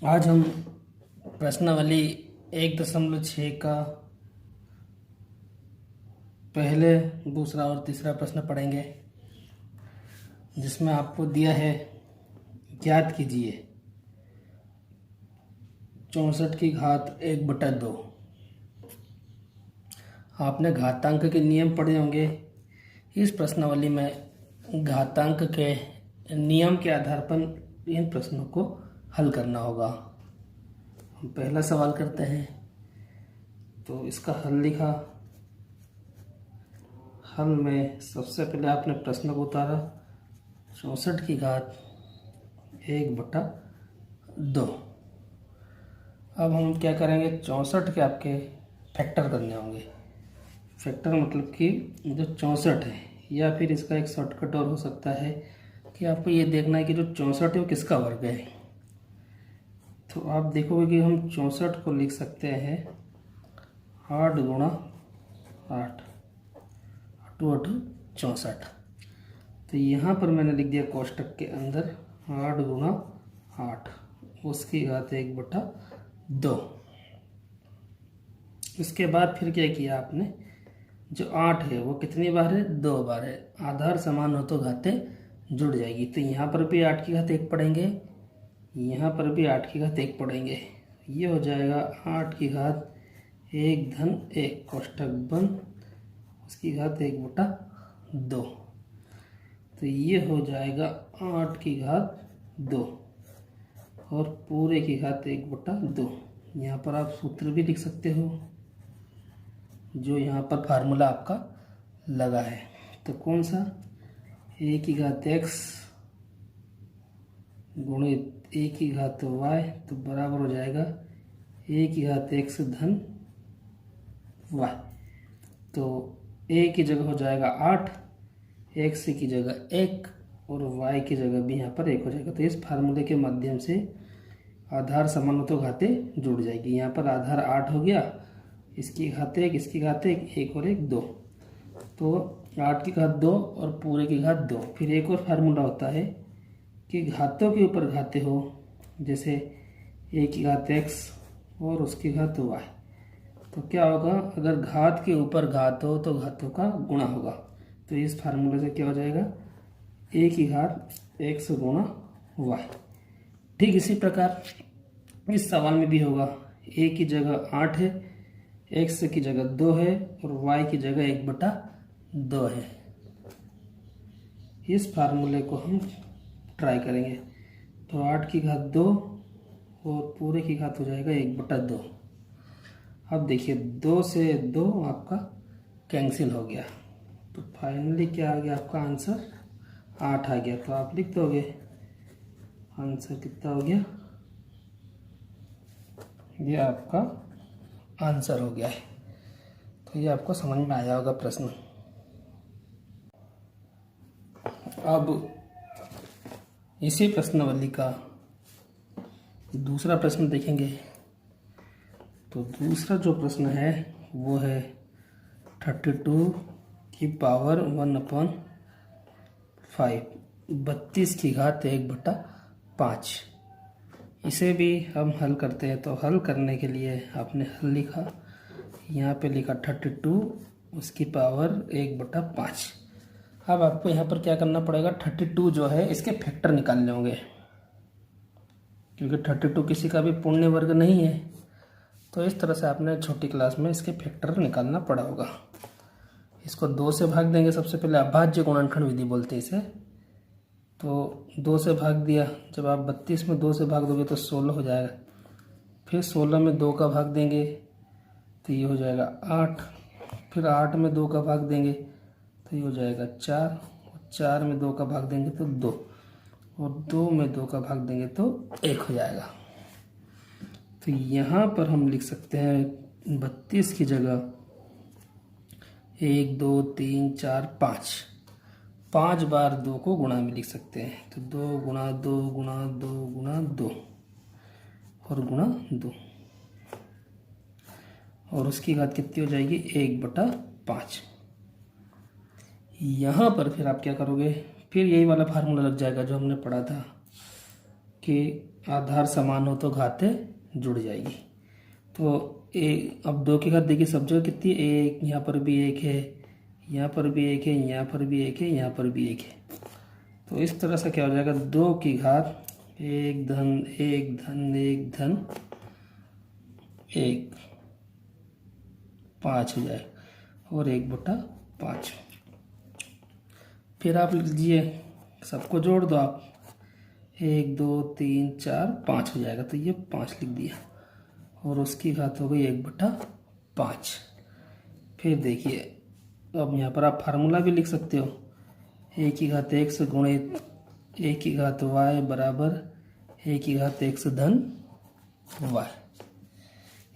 आज हम प्रश्नावली 1.6 का पहले, दूसरा और तीसरा प्रश्न पढ़ेंगे, जिसमें आपको दिया है ज्ञात कीजिए 64 की घात 1/2। आपने घातांक के नियम पढ़े होंगे। इस प्रश्नावली में घातांक के नियम के आधार पर इन प्रश्नों को हल करना होगा। हम पहला सवाल करते हैं। तो इसका हल लिखा। हल में सबसे पहले आपने प्रश्न को उतारा 64 की घात 1/2। अब हम क्या करेंगे, 64 के आपके फैक्टर करने होंगे। फैक्टर मतलब कि जो 64 है, या फिर इसका एक शॉर्टकट और हो सकता है कि आपको ये देखना है कि जो 64 है वो किसका वर्ग है। तो आप देखोगे कि हम 64 को लिख सकते हैं 8 गुणा 8, 8 64। तो यहाँ पर मैंने लिख दिया कोष्टक के अंदर 8 गुणा 8, उसकी घात 1/2। इसके बाद फिर क्या किया आपने, जो 8 है वो कितनी बार है, 2 बार है। आधार समान हो तो घातें जुड़ जाएगी। तो यहाँ पर भी 8 की घात 1 पढ़ेंगे, यहाँ पर भी 8 की घात 1 पढ़ेंगे। ये हो जाएगा 8 की घात 1 धन 1 कोष्टक बंद, उसकी घात 1/2। तो ये हो जाएगा 8 की घात 2 और पूरे की घात 1/2। यहाँ पर आप सूत्र भी लिख सकते हो, जो यहाँ पर फार्मूला आपका लगा है। तो कौन सा, a की घात x गुणित a की घात y, तो बराबर हो जाएगा a की घात x धन y। तो a की जगह हो जाएगा 8, x की जगह 1 और y की जगह भी यहाँ पर 1 हो जाएगा। तो इस फार्मूले के माध्यम से आधार समान हो तो घातें जुड़ जाएगी। यहाँ पर आधार 8 हो गया, इसकी घात 1, इसकी घात 1, 1 और 1 2। तो 8 की घात 2 और पूरे की घात 2। फिर एक और फार्मूला होता है कि घातों के ऊपर घातें हो, जैसे a की घात x और उसकी घात y। तो क्या होगा, अगर घात के ऊपर घात हो तो घातों का गुणा होगा। तो इस फार्मूले से क्या हो जाएगा, a की घात x गुणा y। ठीक इसी प्रकार इस सवाल में भी होगा, a की जगह 8 है, x की जगह 2 है और y की जगह 1/2 है। इस फार्मूले को हम ट्राई करेंगे। तो 8 की घात 2 और पूरे की घात हो जाएगा 1/2। अब देखिए 2 से 2 आपका कैंसिल हो गया, तो फाइनली क्या आ गया आपका आंसर, 8 आ गया। तो आप लिख दोगे आंसर कितना हो गया, ये आपका आंसर हो गया है। तो ये आपको समझ में आया होगा प्रश्न। अब इसी प्रश्नावली का दूसरा प्रश्न देखेंगे। तो दूसरा जो प्रश्न है वो है 32 की पावर 1/5, 32 की घात 1/5। इसे भी हम हल करते हैं। तो हल करने के लिए आपने हल लिखा, यहाँ पे लिखा 32 उसकी पावर 1/5। अब आपको यहाँ पर क्या करना पड़ेगा, 32 जो है इसके फैक्टर निकालने होंगे, क्योंकि 32 किसी का भी पूर्ण वर्ग नहीं है। तो इस तरह से आपने छोटी क्लास में इसके फैक्टर निकालना पड़ा होगा। इसको 2 से भाग देंगे। सबसे पहले अभाज्य गुणनखंड विधि बोलते हैं इसे। तो 2 से भाग दिया, जब आप 32 में 2 से भाग दोगे तो 16 हो जाएगा। फिर 16 में 2 का भाग देंगे तो ये हो जाएगा 8। फिर 8 में 2 का भाग देंगे तो ये हो जाएगा 4, और 4 में 2 का भाग देंगे तो 2, और 2 में 2 का भाग देंगे तो 1 हो जाएगा। तो यहाँ पर हम लिख सकते हैं 32 की जगह 1 2 3 4 5, 5 बार 2 को गुणा में लिख सकते हैं। तो 2 गुणा 2 गुणा 2 गुणा 2 और गुणा 2, और उसकी घात कितनी हो जाएगी, 1/5। यहाँ पर फिर आप क्या करोगे, फिर यही वाला फार्मूला लग जाएगा जो हमने पढ़ा था। कि आधार समान हो तो घातें जुड़ जाएगी। तो अब 2 की घात देखिए सब जगह कितनी है, एक, यहाँ पर भी एक है, यहाँ पर भी एक है, यहाँ पर भी एक है, यहाँ पर भी एक है। तो इस तरह से क्या हो जाएगा, 2 की घात 1 धन 1 धन 1 धन 1 5 हो जाए और 1/5। फिर आप लिख लीजिए, सबको जोड़ दो आप, 1 2 3 4 5 हो जाएगा। तो ये 5 लिख दिया और उसकी घात हो गई 1/5। फिर देखिए अब यहाँ पर आप फार्मूला भी लिख सकते हो, a की घात x गुणित a की घात y बराबर a की घात x धन y।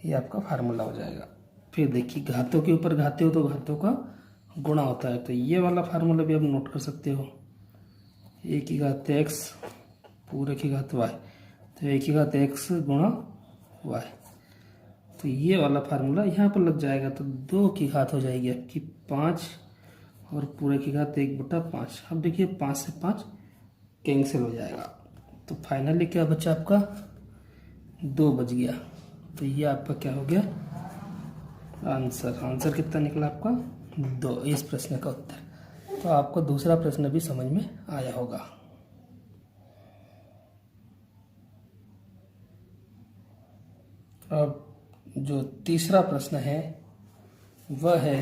ये आपका फार्मूला हो जाएगा। फिर देखिए घातों के ऊपर घाते हो तो घातों का गुणा होता है, तो ये वाला फार्मूला भी आप नोट कर सकते हो, a की घात x पूरे की घात y, तो a की घात x गुणा y। तो ये वाला फार्मूला यहाँ पर लग जाएगा। तो 2 की घात हो जाएगी आपकी 5 और पूरे की घात 1/5। अब देखिए 5 से 5 कैंसिल हो जाएगा। तो फाइनली क्या बचा आपका, 2 बच गया। तो ये आपका क्या हो गया आंसर कितना निकला आपका 2, इस प्रश्न का उत्तर। तो आपको दूसरा प्रश्न भी समझ में आया होगा। अब जो तीसरा प्रश्न है वह है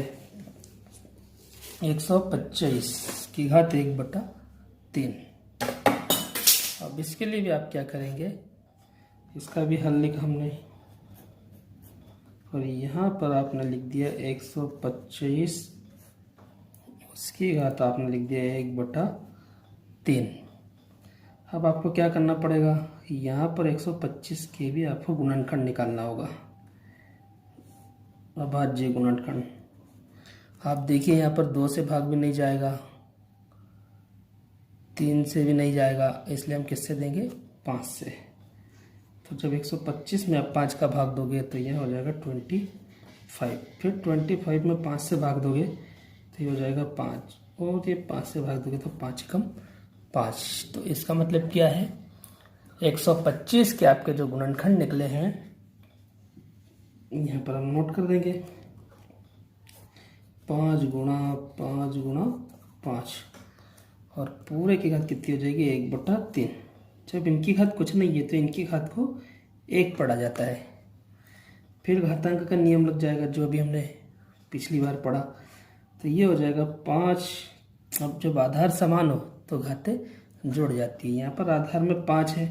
125 की घात 1/3। अब इसके लिए भी आप क्या करेंगे, इसका भी हल लिखा हमने और यहाँ पर आपने लिख दिया 125, उसकी घात आपने लिख दिया 1/3। अब आपको क्या करना पड़ेगा, यहाँ पर 125 के भी आपको गुणनखंड निकालना होगा, अभाज्य गुणनखंड। आप देखिए यहाँ पर 2 से भाग भी नहीं जाएगा, 3 से भी नहीं जाएगा, इसलिए हम किससे देंगे 5 से। तो जब 125 में आप 5 का भाग दोगे तो यह हो जाएगा 25। फिर 25 में 5 से भाग दोगे तो ये हो जाएगा 5 और ये 5 से भाग दोगे तो 5 कम 5। तो इसका मतलब क्या है, 125 के आपके जो गुणनखंड निकले हैं यहाँ पर हम नोट कर देंगे, 5 गुणा 5 गुणा 5 और पूरे की घात कितनी हो जाएगी 1/3। जब इनकी घात कुछ नहीं है तो इनकी घात को 1 पढ़ा जाता है। फिर घातांक का नियम लग जाएगा जो अभी हमने पिछली बार पढ़ा। तो ये हो जाएगा 5। अब जब आधार समान हो तो घातें जुड़ जाती है। यहाँ पर आधार में 5 है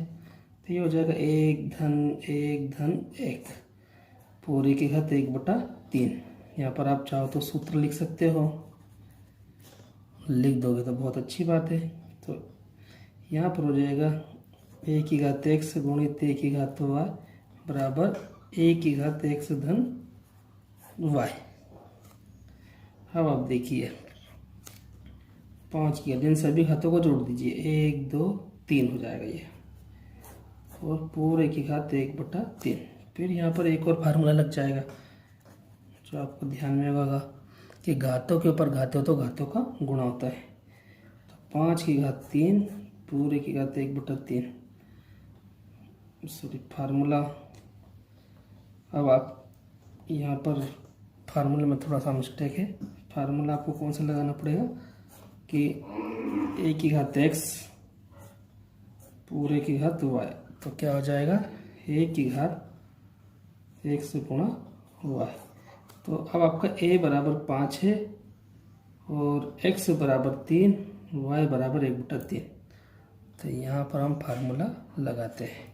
तो ये हो जाएगा 1 धन 1 धन 1 पूरी की घात 1/3। यहाँ पर आप चाहो तो सूत्र लिख सकते हो, लिख दोगे तो बहुत अच्छी बात है। तो यहाँ पर हो जाएगा a की घात x गुणित a की घात y बराबर a की घात x धन y। अब आप देखिए 5 की घात, इन सभी घातों को जोड़ दीजिए, 1 2 3 हो जाएगा ये और पूरे की घात 1/3। फिर यहाँ पर एक और फार्मूला लग जाएगा जो आपको ध्यान में होगा कि घातों के ऊपर घाते हो तो घातों का गुणा होता है। तो 5 की घात 3 पूरे की घात 1/3 सॉरी फार्मूला। अब आप यहाँ पर फार्मूले में थोड़ा सा मिस्टेक है, फार्मूला आपको कौन सा लगाना पड़ेगा कि a की घात x पूरे की घात y। तो क्या हो जाएगा a की घात x गुणा y। तो अब आपका a बराबर 5 है और x बराबर 3 y बराबर 1/3। तो यहाँ पर हम फार्मूला लगाते हैं।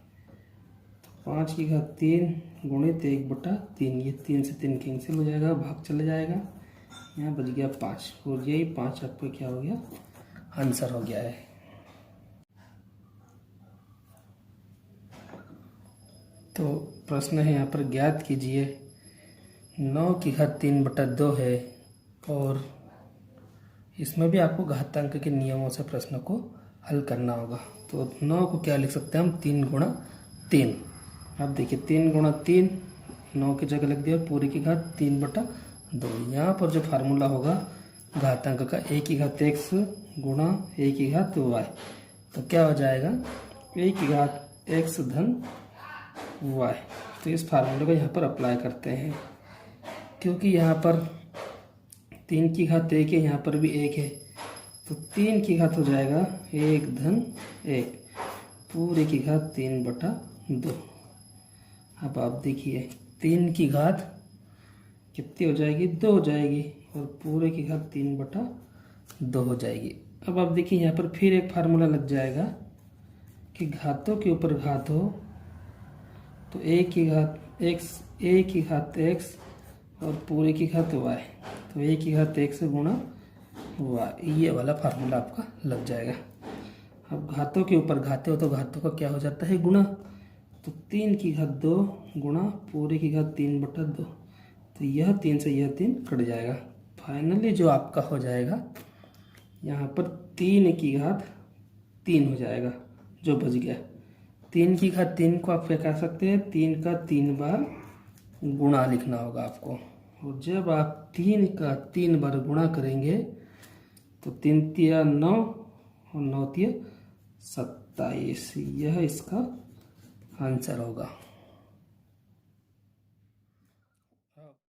तो 5 की घात 3 गुणित 1/3, ये 3 से 3 कैंसिल हो जाएगा, भाग चले जाएगा, यहाँ बच गया 5 और यही 5 आपका क्या हो गया आंसर हो गया है। तो प्रश्न है यहाँ पर ज्ञात कीजिए 9 की घात 3/2 है और इसमें भी आपको घातांक के नियमों से प्रश्न को हल करना होगा। तो 9 को क्या लिख सकते हैं हम 3 गुणा 3। अब देखिए 3 गुणा 3 9 की जगह लग दिया पूरी की घात 3/2। यहाँ पर जो फार्मूला होगा घातांक का a की घात x गुणा a की घात y। तो क्या हो जाएगा a की घात एक्स धन वाई। तो इस फार्मूले को यहाँ पर अप्लाई करते हैं, क्योंकि यहाँ पर 3 की घात 1 है, यहाँ पर भी 1 है, तो 3 की घात हो जाएगा 1 धन 1 पूरे की घात 3/2। अब आप देखिए 3 की घात कितनी हो जाएगी, 2 हो जाएगी, और पूरे की घात 3/2 हो जाएगी। अब आप देखिए यहाँ पर फिर एक फार्मूला लग जाएगा कि घातों के ऊपर घात हो तो a की घात x और पूरे की घात y, तो a की घात x गुणा y, ये वाला फार्मूला आपका लग जाएगा। अब घातों के ऊपर घाते हो तो घातों का क्या हो जाता है, गुणा, तो 3 की घात 2 गुणा पूरे की घात 3/2, तो यह 3 से यह 3 कट जाएगा। फाइनली जो आपका हो जाएगा यहाँ पर 3 की घात 3 हो जाएगा जो बच गया। 3 की घात 3 को आप क्या कर सकते हैं, 3 का 3 बार गुणा लिखना होगा आपको, और जब आप 3 का 3 बार गुणा करेंगे तो 3 तिया 9 और 9 तिया 27, यह इसका आंसर होगा।